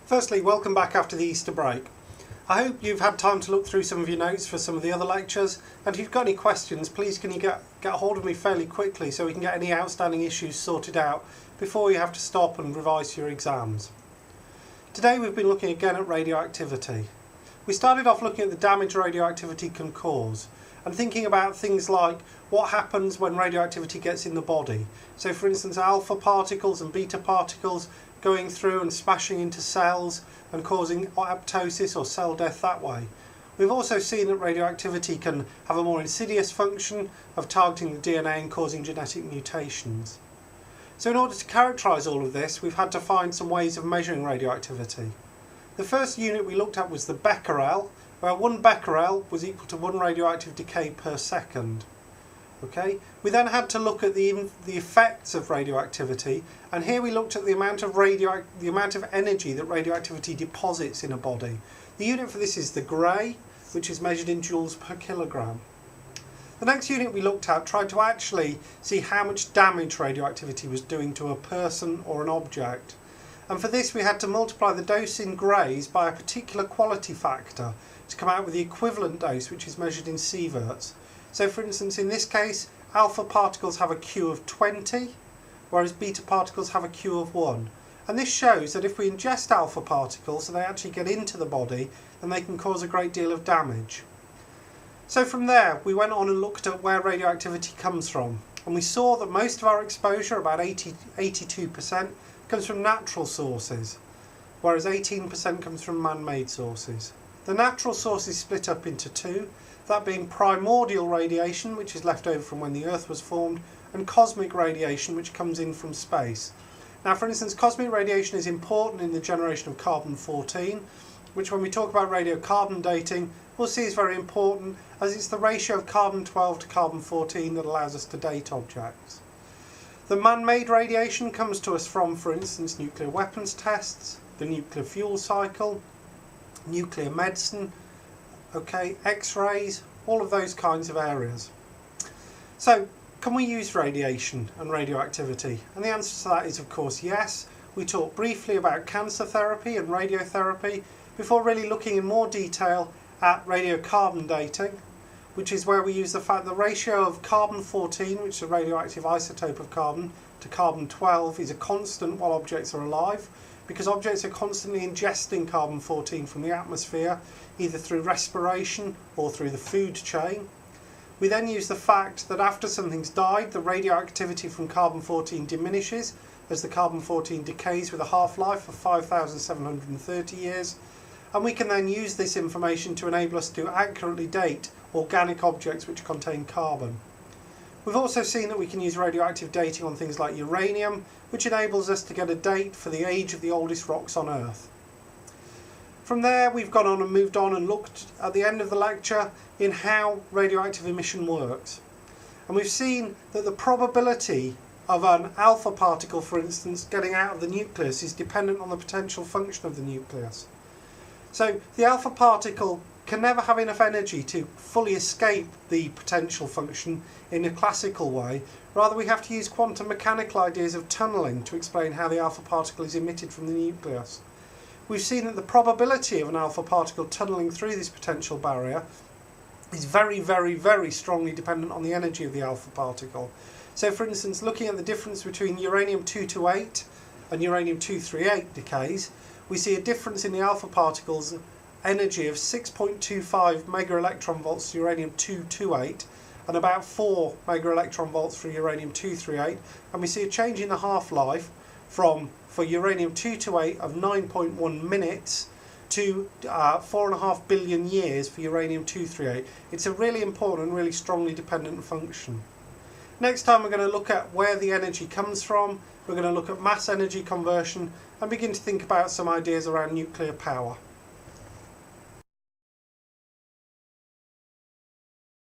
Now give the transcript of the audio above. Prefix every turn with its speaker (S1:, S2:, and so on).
S1: Firstly, welcome back after the Easter break. I hope you've had time to look through some of your notes for some of the other lectures, and if you've got any questions, please can you get a hold of me fairly quickly so we can get any outstanding issues sorted out before you have to stop and revise for your exams. Today we've been looking again at radioactivity. We started off looking at the damage radioactivity can cause and thinking about things like what happens when radioactivity gets in the body. So for instance, alpha particles and beta particles going through and smashing into cells and causing apoptosis or cell death that way. We've also seen that radioactivity can have a more insidious function of targeting the DNA and causing genetic mutations. So in order to characterise all of this, we've had to find some ways of measuring radioactivity. The first unit we looked at was the becquerel, where 1 becquerel was equal to 1 radioactive decay per second. Okay. We then had to look at the effects of radioactivity, and here we looked at the amount of energy that radioactivity deposits in a body. The unit for this is the Gray, which is measured in joules per kilogram. The next unit we looked at tried to actually see how much damage radioactivity was doing to a person or an object. And for this we had to multiply the dose in grays by a particular quality factor to come out with the equivalent dose, which is measured in sieverts. So for instance, in this case, alpha particles have a Q of 20, whereas beta particles have a Q of 1. And this shows that if we ingest alpha particles and they actually get into the body, then they can cause a great deal of damage. So from there, we went on and looked at where radioactivity comes from. And we saw that most of our exposure, about 82%, comes from natural sources, whereas 18% comes from man-made sources. The natural sources split up into two, that being primordial radiation, which is left over from when the Earth was formed, and cosmic radiation, which comes in from space. Now, for instance, cosmic radiation is important in the generation of carbon-14, which when we talk about radiocarbon dating, we'll see is very important, as it's the ratio of carbon-12 to carbon-14 that allows us to date objects. The man-made radiation comes to us from, for instance, nuclear weapons tests, the nuclear fuel cycle, nuclear medicine, X-rays, all of those kinds of areas. So, can we use radiation and radioactivity? And the answer to that is of course yes. We talked briefly about cancer therapy and radiotherapy before really looking in more detail at radiocarbon dating, which is where we use the fact the ratio of carbon-14, which is a radioactive isotope of carbon, to carbon-12 is a constant while objects are alive, because objects are constantly ingesting carbon-14 from the atmosphere, either through respiration or through the food chain. We then use the fact that after something's died, the radioactivity from carbon-14 diminishes as the carbon-14 decays with a half-life of 5,730 years, and we can then use this information to enable us to accurately date organic objects which contain carbon. We've also seen that we can use radioactive dating on things like uranium, which enables us to get a date for the age of the oldest rocks on Earth. From there we've gone on and moved on and looked at the end of the lecture in how radioactive emission works. And we've seen that the probability of an alpha particle, for instance, getting out of the nucleus is dependent on the potential function of the nucleus. So the alpha particle can never have enough energy to fully escape the potential function in a classical way. Rather, we have to use quantum mechanical ideas of tunnelling to explain how the alpha particle is emitted from the nucleus. We've seen that the probability of an alpha particle tunnelling through this potential barrier is very, very, very strongly dependent on the energy of the alpha particle. So for instance, looking at the difference between uranium-228 and uranium-238 decays, we see a difference in the alpha particles energy of 6.25 mega-electron volts to uranium-228 and about 4 mega-electron volts for uranium-238, and we see a change in the half-life for uranium-228 of 9.1 minutes to 4.5 billion years for uranium-238. It's a really important and really strongly dependent function. Next time we're going to look at where the energy comes from, we're going to look at mass energy conversion and begin to think about some ideas around nuclear power.